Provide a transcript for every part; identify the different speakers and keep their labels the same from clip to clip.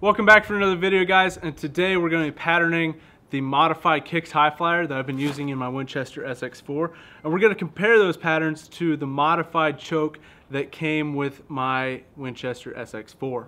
Speaker 1: Welcome back for another video, guys, and today we're going to be patterning the modified Kicks high flyer that I've been using in my Winchester SX4, and we're going to compare those patterns to the modified choke that came with my Winchester SX4.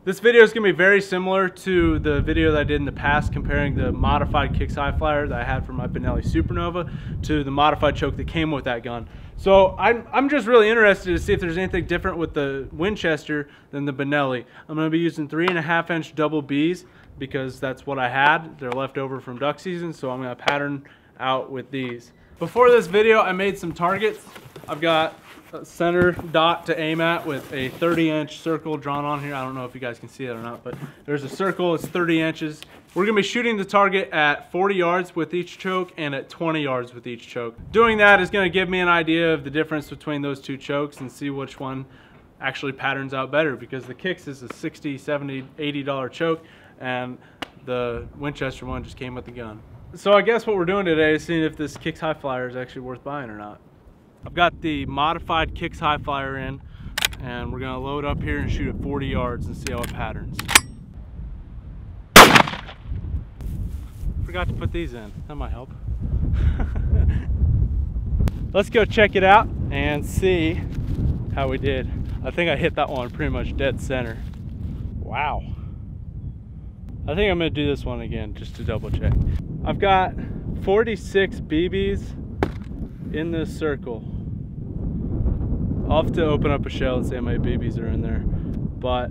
Speaker 1: This video is going to be very similar to the video that I did in the past comparing the modified Kicks high flyer that I had for my Benelli Supernova to the modified choke that came with that gun. So I'm just really interested to see if there's anything different with the Winchester than the Benelli. I'm going to be using 3.5-inch double Bs because that's what I had. They're left over from duck season, so I'm going to pattern out with these. Before this video, I made some targets. I've got a center dot to aim at with a 30-inch circle drawn on here. I don't know if you guys can see it or not, but there's a circle. It's 30 inches. We're going to be shooting the target at 40 yards with each choke and at 20 yards with each choke. Doing that is going to give me an idea of the difference between those two chokes and see which one actually patterns out better, because the Kicks is a $60, $70, $80 choke and the Winchester one just came with the gun. So I guess what we're doing today is seeing if this Kicks high flyer is actually worth buying or not. I've got the modified Kicks high flyer in, and we're gonna load up here and shoot at 40 yards and see how it patterns. Forgot to put these in, that might help. Let's go check it out and see how we did. I think I hit that one pretty much dead center. Wow. I think I'm gonna do this one again just to double check. I've got 46 BBs in this circle. I'll have to open up a shell and see how many BBs are in there, but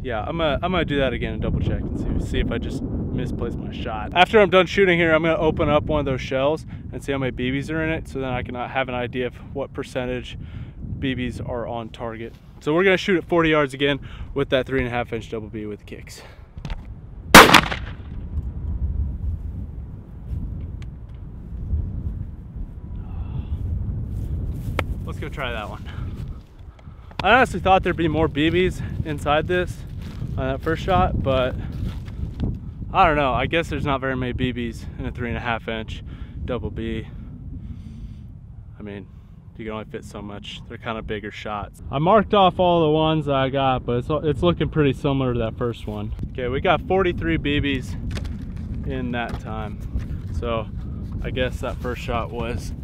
Speaker 1: yeah, I'm gonna do that again and double check and see if I just misplaced my shot. After I'm done shooting here, I'm gonna open up one of those shells and see how many BBs are in it, so then I can have an idea of what percentage BBs are on target. So we're gonna shoot at 40 yards again with that 3.5-inch double B with Kicks. Let's go try that one. I honestly thought there'd be more BBs inside this on that first shot, but I don't know. I guess there's not very many BBs in a 3.5-inch double B. I mean, you can only fit so much. They're kind of bigger shots. I marked off all the ones that I got, but it's looking pretty similar to that first one. Okay, we got 43 BBs in that time. So I guess that first shot was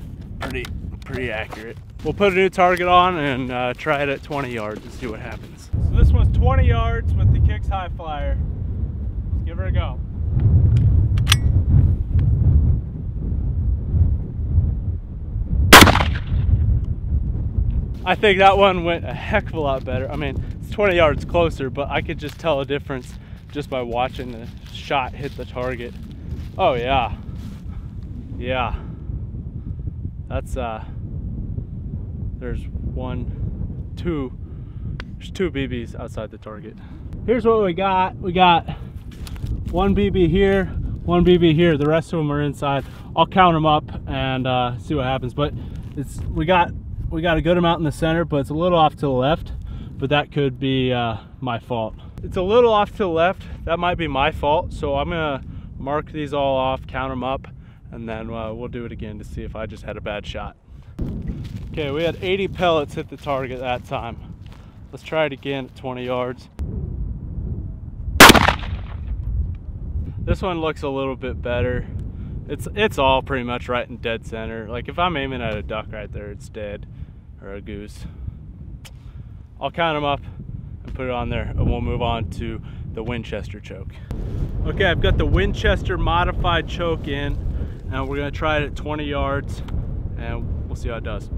Speaker 1: pretty accurate. We'll put a new target on and try it at 20 yards and see what happens. So this one's 20 yards with the Kicks high flyer. Let's give her a go. I think that one went a heck of a lot better. I mean, it's 20 yards closer, but I could just tell a difference just by watching the shot hit the target. Oh yeah. Yeah. That's there's two BBs outside the target. Here's what we got. We got one BB here, one BB here. The rest of them are inside. I'll count them up and see what happens. But we got a good amount in the center, but it's a little off to the left. But that could be my fault. It's a little off to the left. That might be my fault. So I'm gonna mark these all off, count them up, and then we'll do it again to see if I just had a bad shot. Okay, we had 80 pellets hit the target that time. Let's try it again at 20 yards. This one looks a little bit better. It's all pretty much right in dead center. Like if I'm aiming at a duck right there, it's dead, or a goose. I'll count them up and put it on there, and we'll move on to the Winchester choke. Okay, I've got the Winchester modified choke in, and we're gonna try it at 20 yards, and we'll see how it does.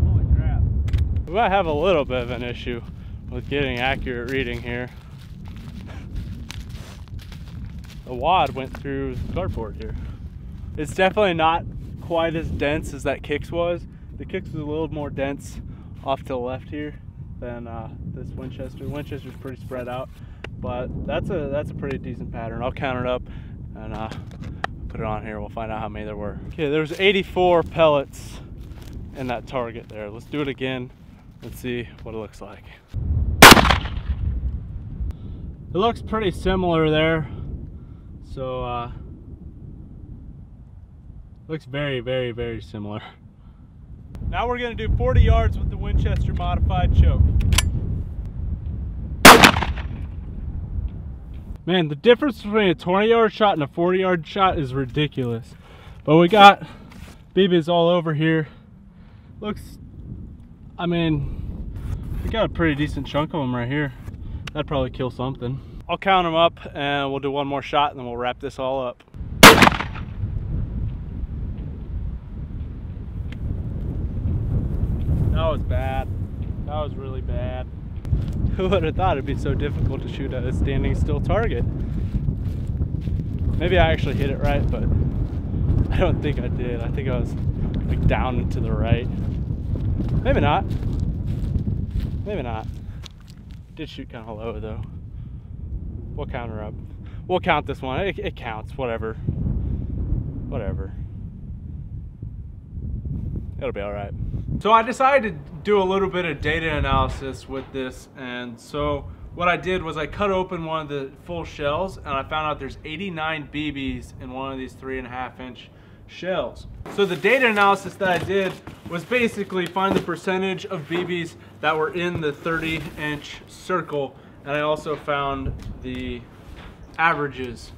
Speaker 1: Holy crap. We might have a little bit of an issue with getting accurate reading here. The wad went through the cardboard here. It's definitely not quite as dense as that Kicks was. The Kicks was a little more dense off to the left here than this Winchester. Winchester's pretty spread out, but that's a pretty decent pattern. I'll count it up and put it on here. We'll find out how many there were. Okay, there's 84 pellets in that target there. Let's do it again and see what it looks like. It looks pretty similar there. So Looks very, very, very similar. Now we're gonna do 40 yards with the Winchester modified choke. Man, the difference between a 20-yard shot and a 40-yard shot is ridiculous. But we got BBs all over here. Looks, I mean, we got a pretty decent chunk of them right here. That'd probably kill something. I'll count them up and we'll do one more shot and then we'll wrap this all up. That was bad. That was really bad. Who would have thought it'd be so difficult to shoot at a standing still target? Maybe I actually hit it right, but I don't think I did. I think I was like down and to the right. Maybe not. Maybe not. Did shoot kind of low though. We'll count her up. We'll count this one. It counts. Whatever. Whatever. It'll be all right. So I decided to do a little bit of data analysis with this, and so what I did was I cut open one of the full shells and I found out there's 89 BBs in one of these 3.5-inch shells. So the data analysis that I did was basically find the percentage of BBs that were in the 30-inch circle, and I also found the averages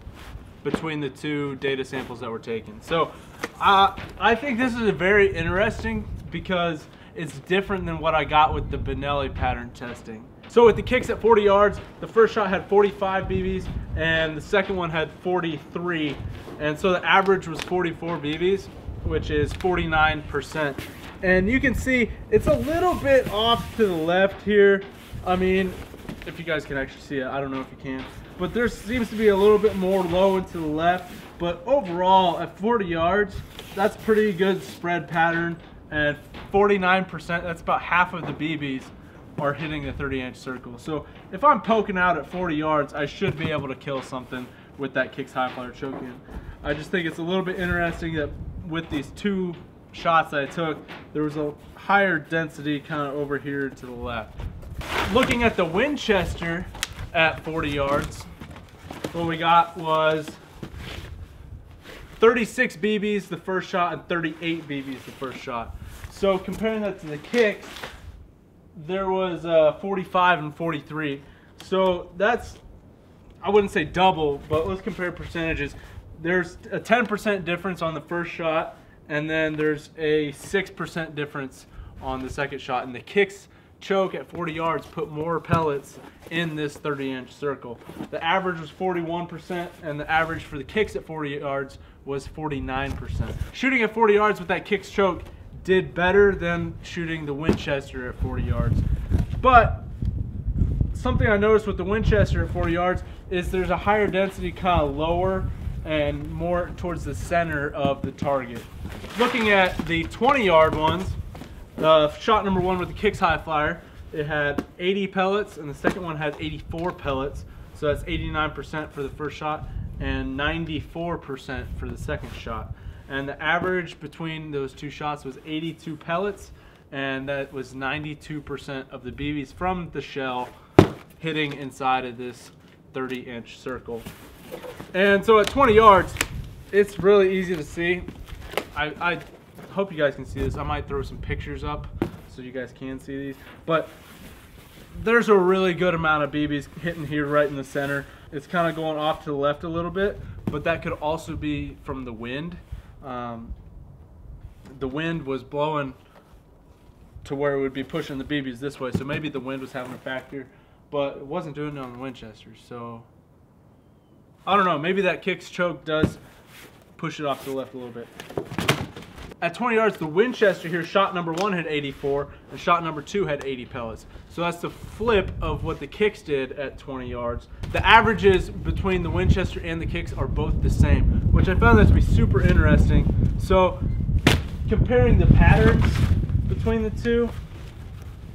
Speaker 1: between the two data samples that were taken. So I think this is very interesting because it's different than what I got with the Benelli pattern testing. So with the kicks at 40 yards, the first shot had 45 BBs and the second one had 43. And so the average was 44 BBs, which is 49%. And you can see it's a little bit off to the left here. I mean, if you guys can actually see it, I don't know if you can. But there seems to be a little bit more low and to the left. But overall, at 40 yards, that's pretty good spread pattern. And 49%, that's about half of the BBs are hitting the 30-inch circle. So if I'm poking out at 40 yards, I should be able to kill something with that Kicks High Flyer choke in. I just think it's a little bit interesting that with these two shots that I took, there was a higher density kind of over here to the left. Looking at the Winchester at 40 yards, what we got was 36 BBs the first shot and 38 BBs the first shot. So comparing that to the kicks, there was 45 and 43. So that's, I wouldn't say double, but let's compare percentages. There's a 10% difference on the first shot, and then there's a 6% difference on the second shot. And the kicks choke at 40 yards put more pellets in this 30-inch circle. The average was 41%, and the average for the kicks at 40 yards was 49%. Shooting at 40 yards with that kicks choke did better than shooting the Winchester at 40 yards. But something I noticed with the Winchester at 40 yards is there's a higher density kind of lower and more towards the center of the target. Looking at the 20-yard ones, shot number one with the Kicks High Flyer, it had 80 pellets, and the second one had 84 pellets. So that's 89% for the first shot and 94% for the second shot. And the average between those two shots was 82 pellets, and that was 92% of the BBs from the shell hitting inside of this 30-inch circle. And so at 20 yards, it's really easy to see. I hope you guys can see this. I might throw some pictures up so you guys can see these. But there's a really good amount of BBs hitting here right in the center. It's kind of going off to the left a little bit, but that could also be from the wind. The wind was blowing to where it would be pushing the BBs this way, so maybe the wind was having a factor, but it wasn't doing it on the Winchester. So I don't know, maybe that kicks choke does push it off to the left a little bit. At 20 yards, the Winchester here, shot number one had 84, and shot number two had 80 pellets. So that's the flip of what the kicks did at 20 yards. The averages between the Winchester and the kicks are both the same, which I found that to be super interesting. So comparing the patterns between the two,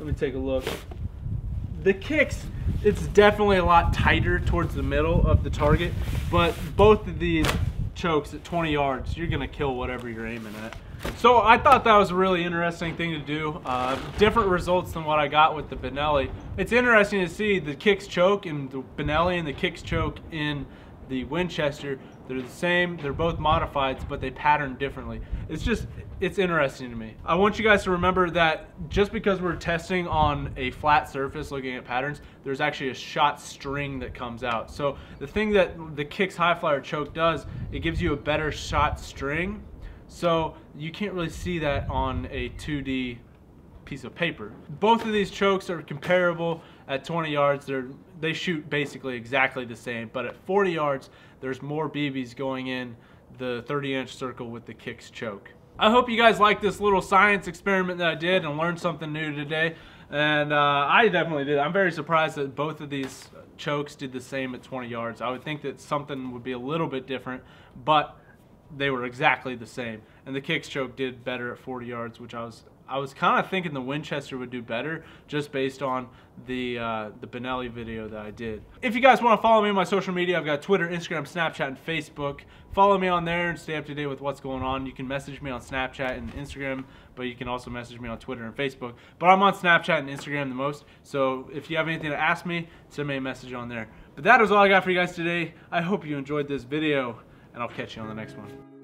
Speaker 1: let me take a look. The kicks, it's definitely a lot tighter towards the middle of the target, but both of these chokes at 20 yards, you're gonna kill whatever you're aiming at. So I thought that was a really interesting thing to do. Different results than what I got with the Benelli. It's interesting to see the kicks choke in the Benelli and the kicks choke in the Winchester. They're the same, they're both modifieds, but they pattern differently. It's interesting to me. I want you guys to remember that just because we're testing on a flat surface looking at patterns, there's actually a shot string that comes out. So the thing that the Kicks High Flyer choke does, it gives you a better shot string. So you can't really see that on a 2D piece of paper. Both of these chokes are comparable at 20 yards. They shoot basically exactly the same, but at 40 yards, there's more BBs going in the 30-inch circle with the Kicks choke. I hope you guys liked this little science experiment that I did and learned something new today. And I definitely did. I'm very surprised that both of these chokes did the same at 20 yards. I would think that something would be a little bit different, but they were exactly the same. And the Kicks choke did better at 40 yards, which I was kind of thinking the Winchester would do better just based on the Benelli video that I did. If you guys want to follow me on my social media, I've got Twitter, Instagram, Snapchat, and Facebook. Follow me on there and stay up to date with what's going on. You can message me on Snapchat and Instagram, but you can also message me on Twitter and Facebook. But I'm on Snapchat and Instagram the most, so if you have anything to ask me, send me a message on there. But that is all I got for you guys today. I hope you enjoyed this video, and I'll catch you on the next one.